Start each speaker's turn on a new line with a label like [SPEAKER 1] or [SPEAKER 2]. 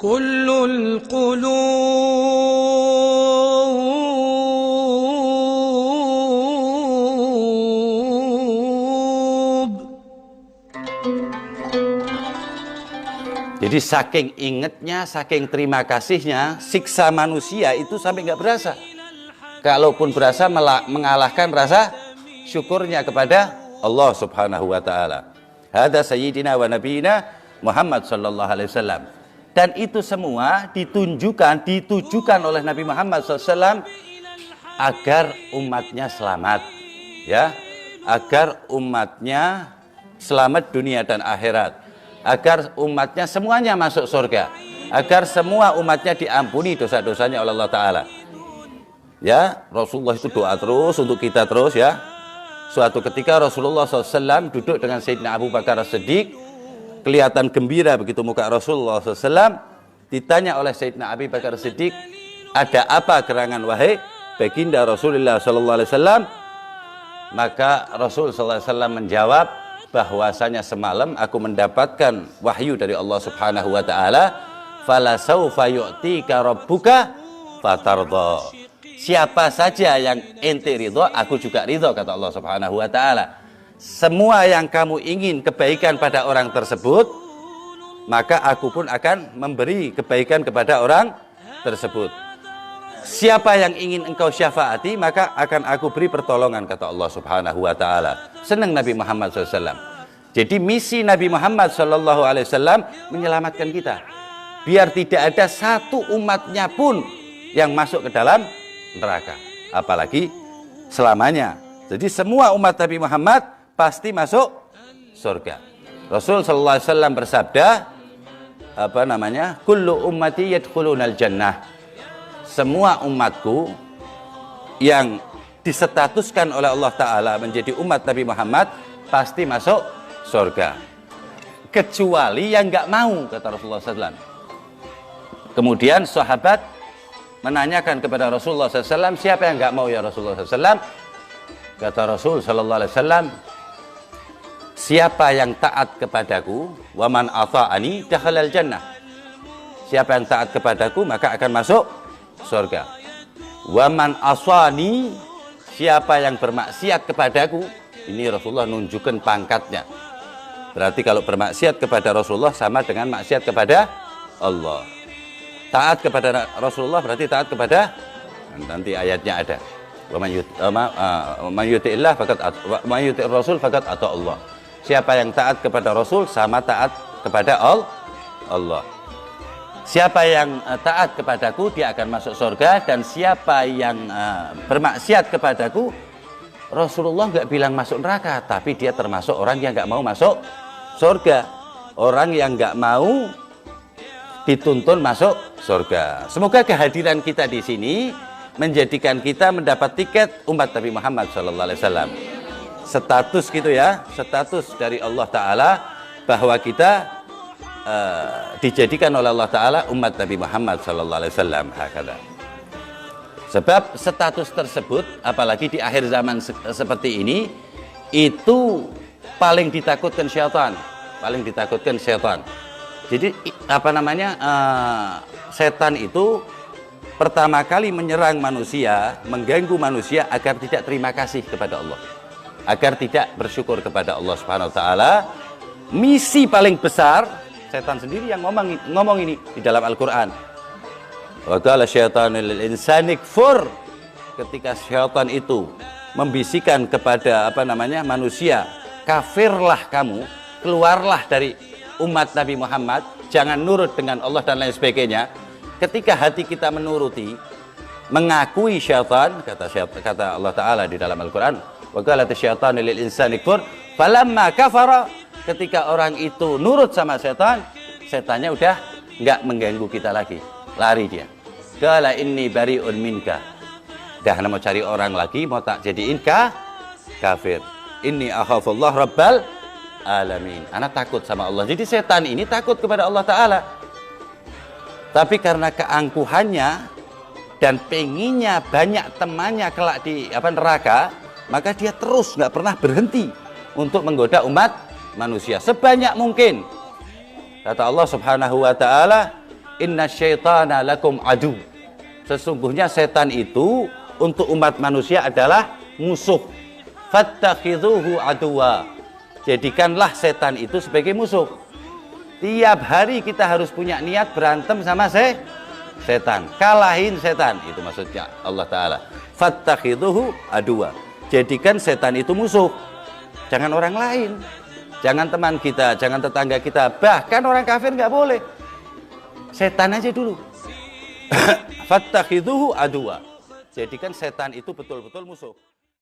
[SPEAKER 1] كل القلوب
[SPEAKER 2] Jadi saking ingetnya, saking terima kasihnya, siksa manusia itu sampai nggak berasa. Kalaupun berasa mengalahkan rasa syukurnya kepada Allah Subhanahu wa taala. Hada sayyidina wa nabiyina Muhammad sallallahu alaihi wasallam. Dan itu semua ditujukan oleh Nabi Muhammad SAW agar umatnya selamat, ya, agar umatnya selamat dunia dan akhirat, agar umatnya semuanya masuk surga, agar semua umatnya diampuni dosa-dosanya oleh Allah Ta'ala. Ya, Rasulullah itu doa terus untuk kita terus, ya. Suatu ketika Rasulullah SAW duduk dengan Sayyidina Abu Bakar As-Siddiq, kelihatan gembira begitu muka Rasulullah SAW. Ditanya oleh Sayyidina Abu Bakar As-Siddiq, ada apa gerangan wahai baginda Rasulullah SAW? Maka Rasul SAW menjawab, bahwasanya semalam aku mendapatkan wahyu dari Allah Subhanahu wa taala, fala saufa yu'tika rabbuka fatardha. Siapa saja yang ente ridho, aku juga ridho, kata Allah Subhanahu wa taala. Semua yang kamu ingin kebaikan pada orang tersebut, maka aku pun akan memberi kebaikan kepada orang tersebut. Siapa yang ingin engkau syafaati, maka akan aku beri pertolongan, kata Allah Subhanahu wa taala. Senang Nabi Muhammad SAW. Jadi misi Nabi Muhammad SAW menyelamatkan kita, biar tidak ada satu umatnya pun yang masuk ke dalam neraka, apalagi selamanya. Jadi semua umat Nabi Muhammad pasti masuk surga. Rasul sallallahu alaihi wasallam bersabda, kullu ummati yadkhulunal jannah. Semua umatku yang disetatuskan oleh Allah Ta'ala menjadi umat Nabi Muhammad pasti masuk surga, kecuali yang nggak mau, kata Rasulullah SAW. Kemudian sahabat menanyakan kepada Rasulullah SAW, siapa yang nggak mau ya Rasulullah SAW? Kata Rasul Sallallahu Alaihi Wasallam, siapa yang taat kepadaku, waman ata'ani dakhalal jannah. Siapa yang taat kepadaku maka akan masuk surga. Waman aswani, siapa yang bermaksiat kepadaku. Ini Rasulullah nunjukkan pangkatnya. Berarti kalau bermaksiat kepada Rasulullah sama dengan maksiat kepada Allah. Taat kepada Rasulullah berarti taat kepada, nanti ayatnya ada. Man yuti'illah faqad man yuti'ir rasul faqad ata Allah. Siapa yang taat kepada Rasul sama taat kepada Allah. Siapa yang taat kepadaku dia akan masuk surga, dan siapa yang bermaksiat kepadaku, Rasulullah nggak bilang masuk neraka, tapi dia termasuk orang yang nggak mau masuk surga, orang yang nggak mau dituntun masuk surga. Semoga kehadiran kita di sini menjadikan kita mendapat tiket umat Nabi Muhammad SAW. Status gitu ya, status dari Allah Ta'ala bahwa kita dijadikan oleh Allah Ta'ala umat Nabi Muhammad SAW. Sebab status tersebut, apalagi di akhir zaman seperti ini, itu paling ditakutkan syaitan, paling ditakutkan syaitan. Jadi setan itu pertama kali menyerang manusia, mengganggu manusia agar tidak terima kasih kepada Allah, agar tidak bersyukur kepada Allah Subhanahu wa taala. Misi paling besar, setan sendiri yang ngomong ini di dalam Al-Qur'an. Wa qala syaitanu lil insani kfur. Ketika syaitan itu membisikkan kepada manusia, kafirlah kamu, keluarlah dari umat Nabi Muhammad, jangan nurut dengan Allah dan lain sebagainya. Ketika hati kita menuruti, mengakui syaitan, kata Allah Ta'ala di dalam Al-Quran, wa qalat syaitanu lil insani kfur falamma kafara. Ketika orang itu nurut sama setan, setannya udah nggak mengganggu kita lagi, lari dia. Qala inni bari'un minka. Dah mau cari orang lagi, mau tak jadiin kafir. Inni akhafullah rabbal alamin. Anak takut sama Allah. Jadi setan ini takut kepada Allah Ta'ala. Tapi karena keangkuhannya dan penginnya banyak temannya kelak di neraka, maka dia terus nggak pernah berhenti untuk menggoda umat manusia sebanyak mungkin. Kata Allah Subhanahu wa taala, Inna syaitana lakum adu. Sesungguhnya setan itu untuk umat manusia adalah musuh. Fattakhidhuhu aduwa. Jadikanlah setan itu sebagai musuh. Tiap hari kita harus punya niat berantem sama setan. Kalahin setan. Itu maksudnya Allah Ta'ala. Fattakhidhuhu aduwa. Jadikan setan itu musuh. Jangan orang lain. Jangan teman kita, jangan tetangga kita. Bahkan orang kafir nggak boleh. Setan aja dulu. Fattakhidhuhu aduwa. Jadikan setan itu betul-betul musuh.